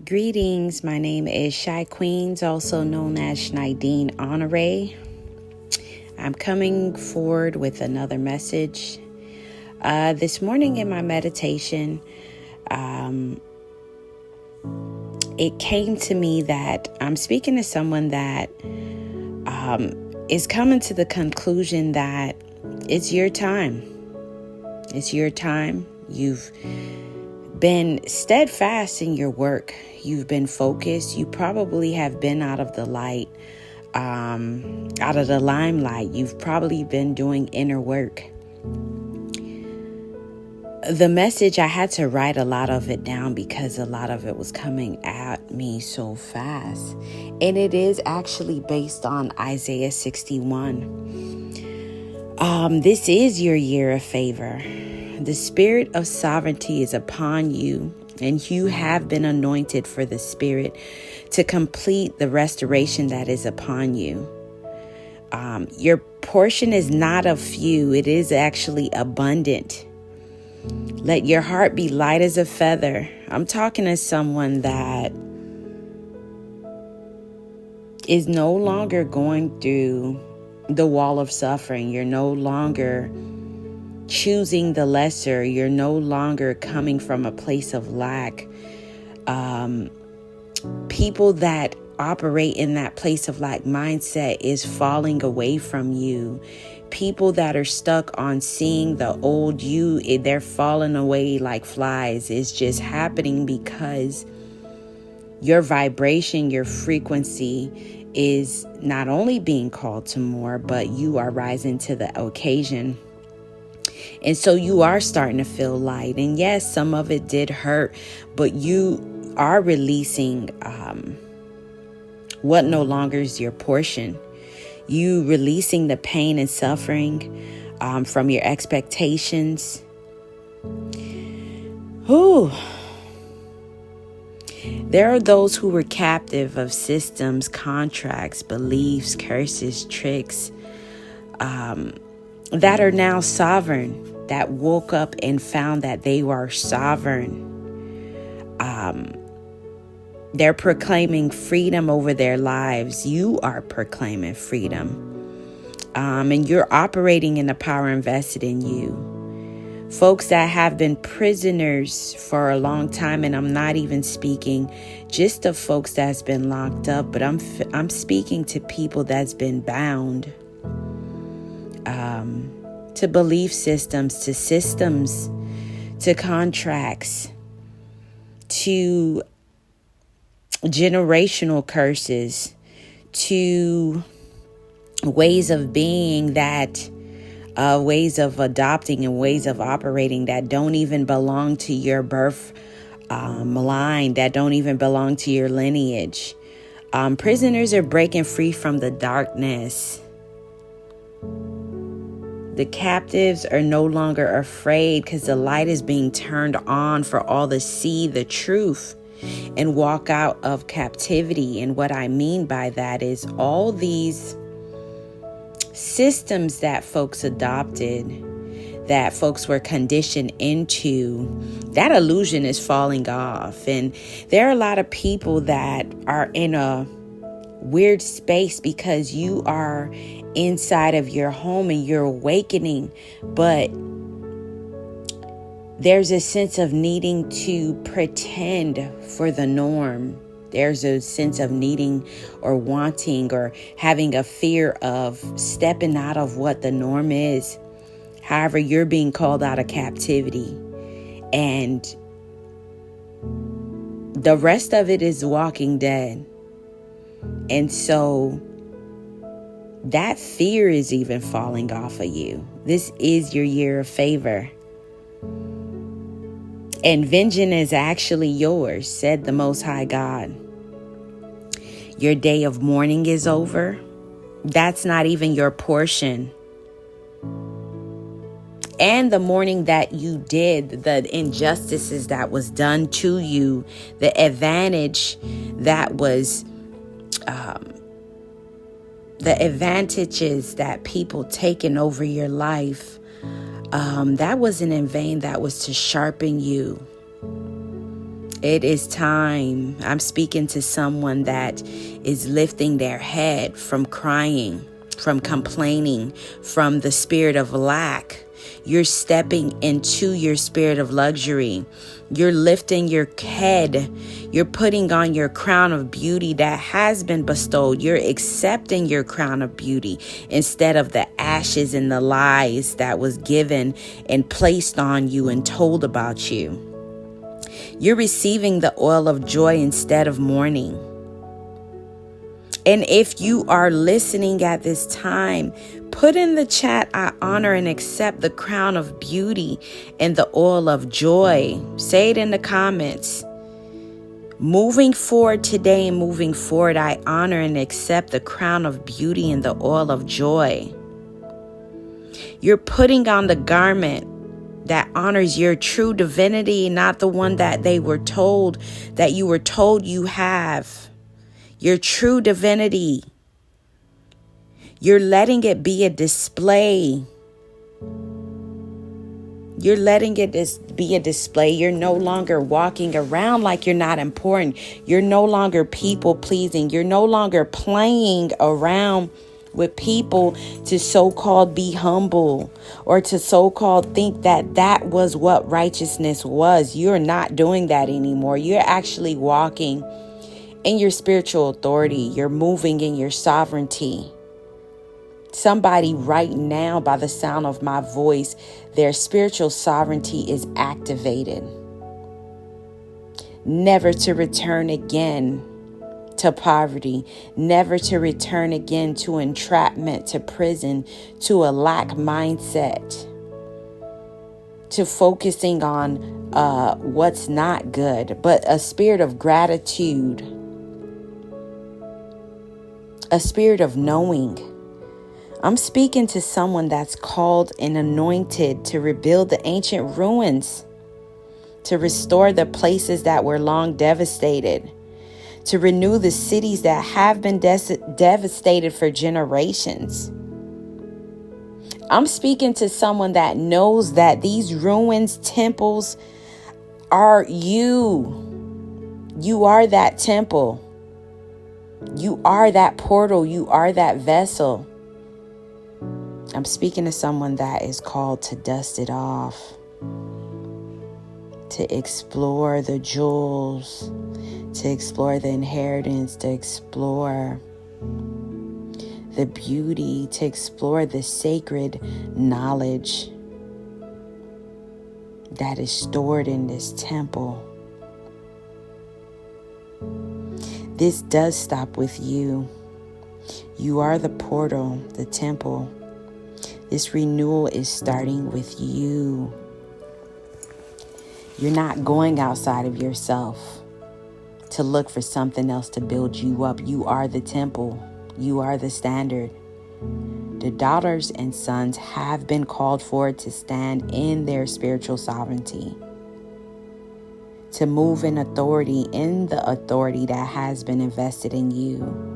Greetings, my name is Shy Queens, also known as Schneidine Honore. I'm coming forward with another message. This morning in my meditation, it came to me that I'm speaking to someone that is coming to the conclusion that it's your time. It's your time. You've been steadfast in your work. You've been focused. You probably have been out of the light, out of the limelight. You've probably been doing inner work. The message, I had to write a lot of it down because a lot of it was coming at me so fast. And it is actually based on Isaiah 61. This is your year of favor. The spirit of sovereignty is upon you, and you have been anointed for the spirit to complete the restoration that is upon you. Your portion is not of few, it is actually abundant. Let your heart be light as a feather. I'm talking to someone that is no longer going through the wall of suffering. You're no longer choosing the lesser. You're no longer coming from a place of lack. People that operate in that place of lack mindset is falling away from you. People that are stuck on seeing the old you, they're falling away like flies. It's just happening because your vibration, your frequency is not only being called to more, but you are rising to the occasion. And so you are starting to feel light. And yes, some of it did hurt, but you are releasing what no longer is your portion. You releasing the pain and suffering from your expectations. There are those who were captive of systems, contracts, beliefs, curses, tricks, that are now sovereign, that woke up and found that they were sovereign. They're proclaiming freedom over their lives. You are proclaiming freedom. And you're operating in the power invested in you. Folks that have been prisoners for a long time, and I'm not even speaking just of folks that's been locked up, but I'm speaking to people that's been bound. To belief systems, to contracts, to generational curses, to ways of being that, ways of adopting and ways of operating that don't even belong to your birth line, that don't even belong to your lineage. Prisoners are breaking free from the darkness. The captives are no longer afraid because the light is being turned on for all to see the truth and walk out of captivity. And what I mean by that is all these systems that folks adopted, that folks were conditioned into, that illusion is falling off. And there are a lot of people that are in a weird space because you are inside of your home and you're awakening, but there's a sense of needing to pretend for the norm. There's a sense of needing or wanting or having a fear of stepping out of what the norm is. However, you're being called out of captivity, and the rest of it is walking dead. And so that fear is even falling off of you. This is your year of favor. And vengeance is actually yours, said the Most High God. Your day of mourning is over. That's not even your portion. And the mourning that you did, the injustices that was done to you, the advantage that was the advantages that people taken over your life, that wasn't in vain. That was to sharpen you. It is time. I'm speaking to someone that is lifting their head from crying, from complaining, from the spirit of lack. You're stepping into your spirit of luxury. You're lifting your head. You're putting on your crown of beauty that has been bestowed. You're accepting your crown of beauty instead of the ashes and the lies that was given and placed on you and told about you. You're receiving the oil of joy instead of mourning. And if you are listening at this time, put in the chat, I honor and accept the crown of beauty and the oil of joy. Say it in the comments. Moving forward today and moving forward, I honor and accept the crown of beauty and the oil of joy. You're putting on the garment that honors your true divinity, not the one that they were told, that you were told you have. Your true divinity. You're letting it be a display. You're letting it be a display. You're no longer walking around like you're not important. You're no longer people pleasing. You're no longer playing around with people to so-called be humble or to so-called think that that was what righteousness was. You're not doing that anymore. You're actually walking in your spiritual authority. You're moving in your sovereignty. Somebody right now, by the sound of my voice, their spiritual sovereignty is activated. Never to return again to poverty, never to return again to entrapment, to prison, to a lack mindset, to focusing on what's not good, but a spirit of gratitude, a spirit of knowing. I'm speaking to someone that's called and anointed to rebuild the ancient ruins, to restore the places that were long devastated, to renew the cities that have been devastated for generations. I'm speaking to someone that knows that these ruins, temples are you. You are that temple. You are that portal. You are that vessel. I'm speaking to someone that is called to dust it off, to explore the jewels, to explore the inheritance, to explore the beauty, to explore the sacred knowledge that is stored in this temple. This does stop with you. You are the portal, the temple. This renewal is starting with you. You're not going outside of yourself to look for something else to build you up. You are the temple. You are the standard. The daughters and sons have been called forward to stand in their spiritual sovereignty, to move in authority, in the authority that has been invested in you.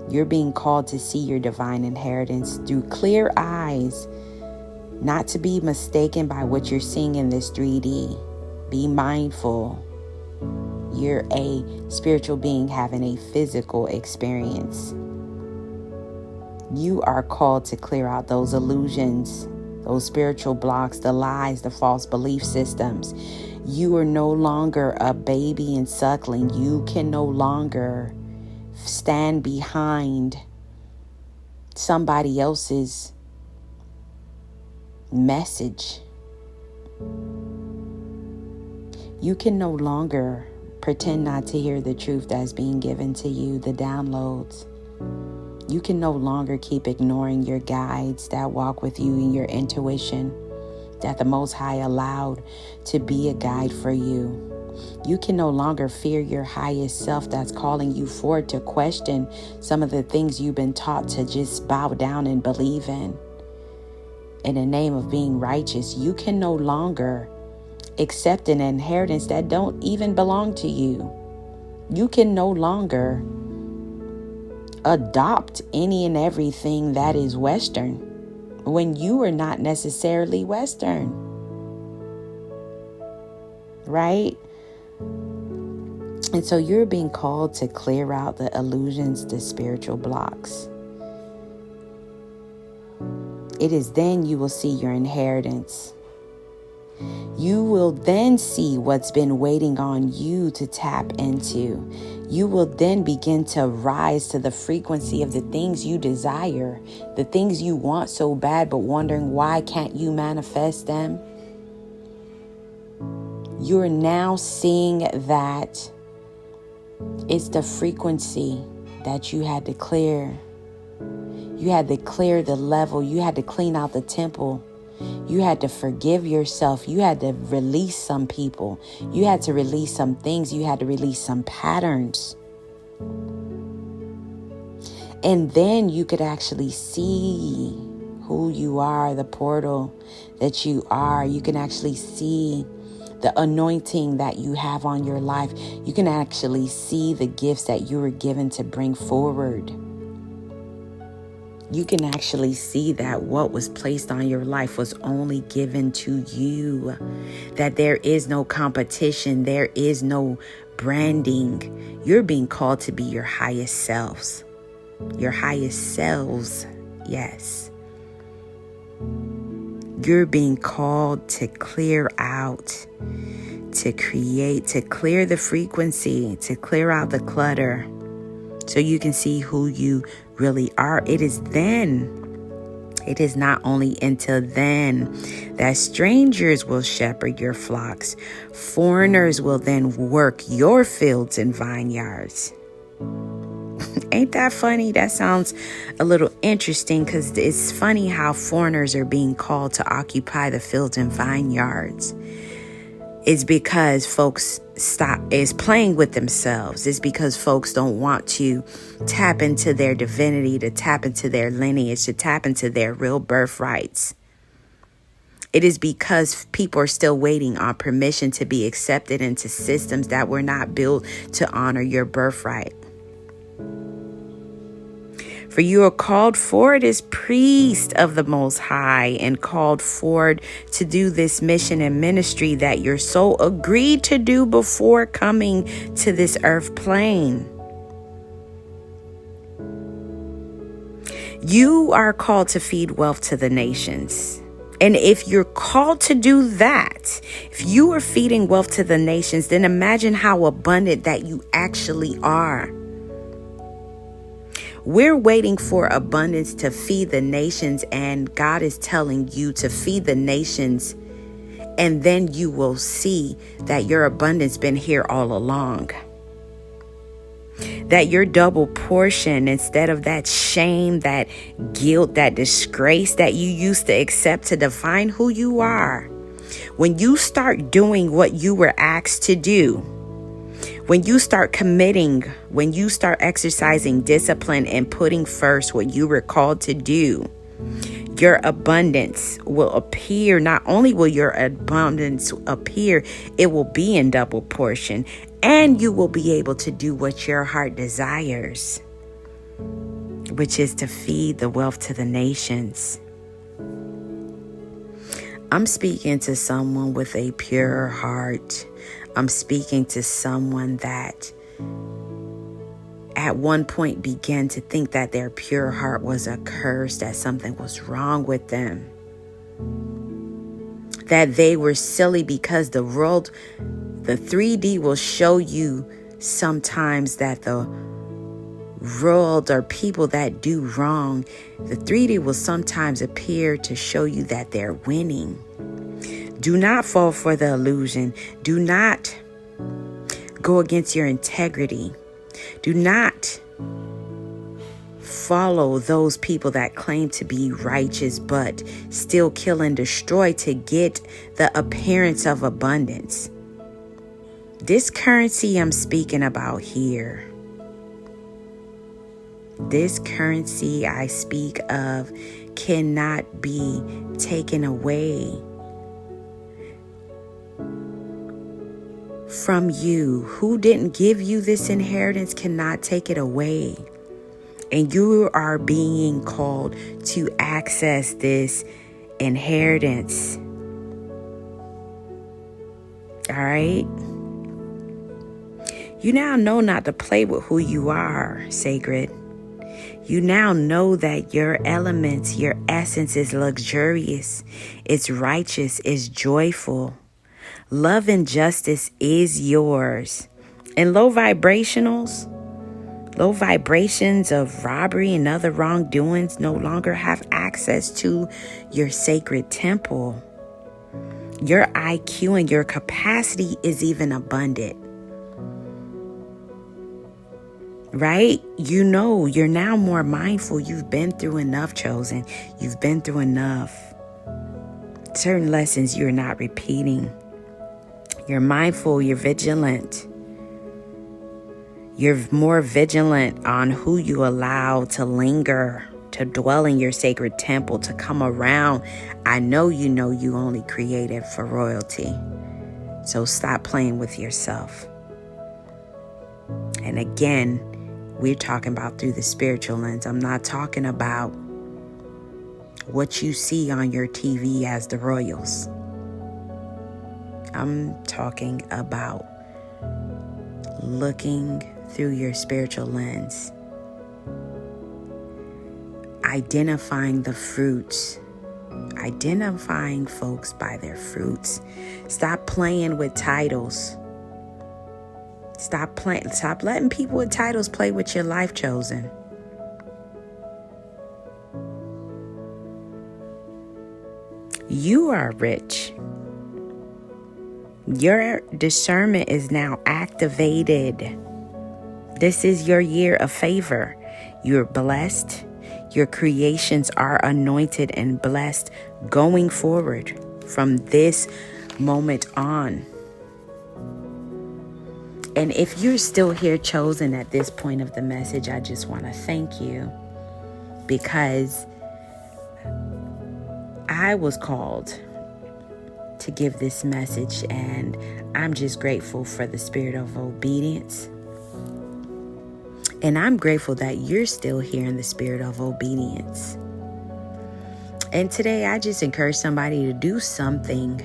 You're being called to see your divine inheritance through clear eyes, not to be mistaken by what you're seeing in this 3D. Be mindful. You're a spiritual being having a physical experience. You are called to clear out those illusions, those spiritual blocks, the lies, the false belief systems. You are no longer a baby and suckling. You can no longer stand behind somebody else's message. You can no longer pretend not to hear the truth that's being given to you, the downloads. You can no longer keep ignoring your guides that walk with you in your intuition, that the Most High allowed to be a guide for you. You can no longer fear your highest self that's calling you forward to question some of the things you've been taught to just bow down and believe in. In the name of being righteous, you can no longer accept an inheritance that don't even belong to you. You can no longer adopt any and everything that is Western when you are not necessarily Western. Right? And so you're being called to clear out the illusions, the spiritual blocks. It is then you will see your inheritance. You will then see what's been waiting on you to tap into. You will then begin to rise to the frequency of the things you desire, the things you want so bad, but wondering why can't you manifest them? You're now seeing that it's the frequency that you had to clear. You had to clear the level. You had to clean out the temple. You had to forgive yourself. You had to release some people. You had to release some things. You had to release some patterns. And then you could actually see who you are, the portal that you are. You can actually see the anointing that you have on your life. You can actually see the gifts that you were given to bring forward. You can actually see that what was placed on your life was only given to you. That there is no competition. There is no branding. You're being called to be your highest selves. Your highest selves. Yes. You're being called to clear out, to create, to clear the frequency, to clear out the clutter, so you can see who you really are. It is not only until then that strangers will shepherd your flocks. Foreigners will then work your fields and vineyards. Ain't that funny? That sounds a little interesting, because it's funny how foreigners are being called to occupy the fields and vineyards. It's because folks is playing with themselves. It's because folks don't want to tap into their divinity, to tap into their lineage, to tap into their real birthrights. It is because people are still waiting on permission to be accepted into systems that were not built to honor your birthright. For you are called forward as priest of the Most High, and called forward to do this mission and ministry that your soul agreed to do before coming to this earth plane. You are called to feed wealth to the nations. And if you're called to do that, if you are feeding wealth to the nations, then imagine how abundant that you actually are. We're waiting for abundance to feed the nations, and God is telling you to feed the nations, and then you will see that your abundance been here all along. That your double portion, instead of that shame, that guilt, that disgrace that you used to accept to define who you are, when you start doing what you were asked to do, when you start committing, when you start exercising discipline and putting first what you were called to do, your abundance will appear. Not only will your abundance appear, it will be in double portion, and you will be able to do what your heart desires, which is to feed the wealth to the nations. I'm speaking to someone with a pure heart. I'm speaking to someone that at one point began to think that their pure heart was a curse, that something was wrong with them, that they were silly, because the world, the 3D will show you sometimes that the world or people that do wrong, the 3D will sometimes appear to show you that they're winning. Do not fall for the illusion. Do not go against your integrity. Do not follow those people that claim to be righteous but still kill and destroy to get the appearance of abundance. This currency I'm speaking about here, this currency I speak of, cannot be taken away from you. Who didn't give you this inheritance cannot take it away. And you are being called to access this inheritance. All right? You now know not to play with who you are, sacred. You now know that your elements, your essence is luxurious, it's righteous, it's joyful. Love and justice is yours. And low vibrations of robbery and other wrongdoings no longer have access to your sacred temple. Your IQ and your capacity is even abundant. Right? You know, you're now more mindful. You've been through enough, chosen. You've been through enough. Certain lessons you're not repeating. You're mindful. You're vigilant. You're more vigilant on who you allow to linger, to dwell in your sacred temple, to come around. I know you only created for royalty. So stop playing with yourself. And again, we're talking about through the spiritual lens. I'm not talking about what you see on your TV as the royals. I'm talking about looking through your spiritual lens. Identifying the fruits. Identifying folks by their fruits. Stop playing with titles. Stop letting people with titles play with your life, chosen. You are rich. Your discernment is now activated. This is your year of favor. You're blessed. Your creations are anointed and blessed going forward from this moment on. And if you're still here, chosen, at this point of the message, I just want to thank you, because I was called to give this message, and I'm just grateful for the spirit of obedience. And I'm grateful that you're still here in the spirit of obedience. And today I just encourage somebody to do something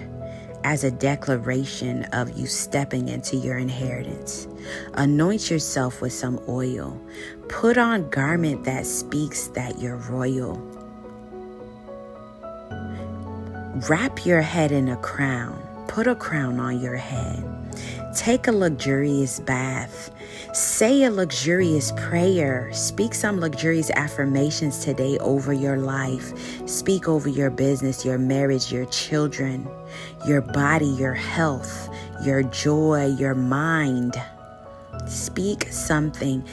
as a declaration of you stepping into your inheritance. Anoint yourself with some oil. Put on garment that speaks that you're royal. Wrap your head in a crown. Put a crown on your head. Take a luxurious bath. Say a luxurious prayer. Speak some luxurious affirmations today over your life. Speak over your business, your marriage, your children, your body, your health, your joy, your mind. Speak something.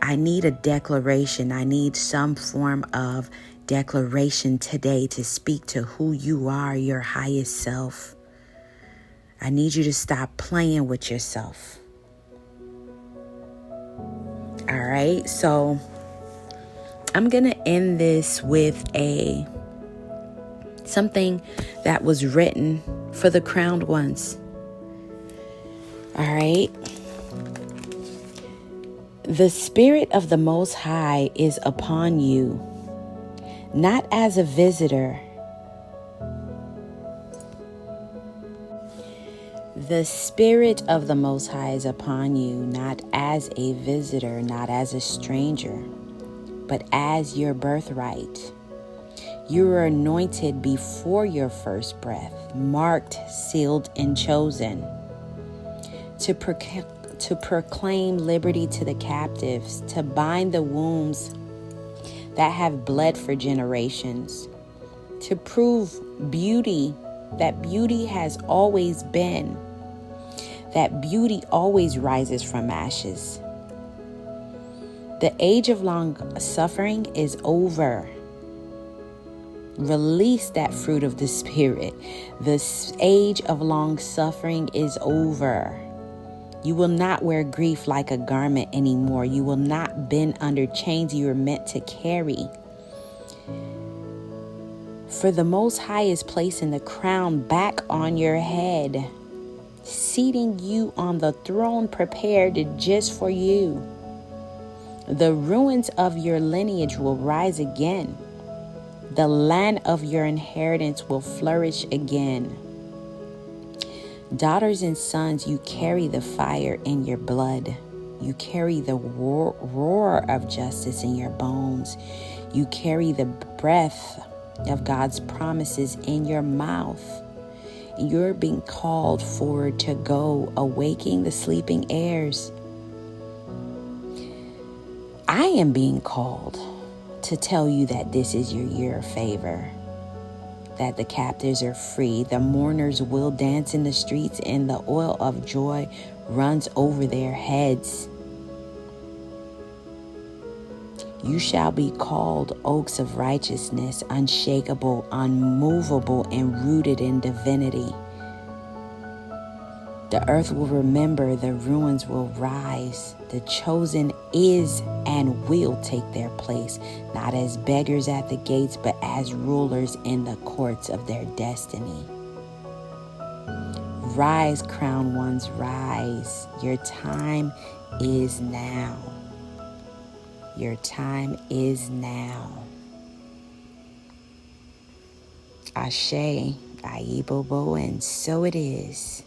I need a declaration. I need some form of declaration today to speak to who you are, your highest self. I need you to stop playing with yourself. All right, so I'm going to end this with something that was written for the crowned ones. All right. The Spirit of the Most High is upon you, not as a visitor. The Spirit of the Most High is upon you, not as a visitor, not as a stranger, but as your birthright. You are anointed before your first breath, marked, sealed, and chosen to proclaim liberty to the captives, to bind the wounds that have bled for generations, to prove beauty, that beauty has always been, that beauty always rises from ashes. The age of long suffering is over. Release that fruit of the Spirit. The age of long suffering is over. You will not wear grief like a garment anymore. You will not bend under chains you are meant to carry. For the Most High is placing the crown back on your head, seating you on the throne prepared just for you. The ruins of your lineage will rise again. The land of your inheritance will flourish again. Daughters and sons, you carry the fire in your blood. You carry the roar of justice in your bones. You carry the breath of God's promises in your mouth. You're being called forward to go, awaking the sleeping heirs. I am being called to tell you that this is your year of favor, that the captives are free, the mourners will dance in the streets, and the oil of joy runs over their heads. You shall be called oaks of righteousness, unshakable, unmovable, and rooted in divinity. The earth will remember, the ruins will rise. The chosen is and will take their place, not as beggars at the gates, but as rulers in the courts of their destiny. Rise, crowned ones, rise. Your time is now. Your time is now. Ashe, Aibobo, and so it is.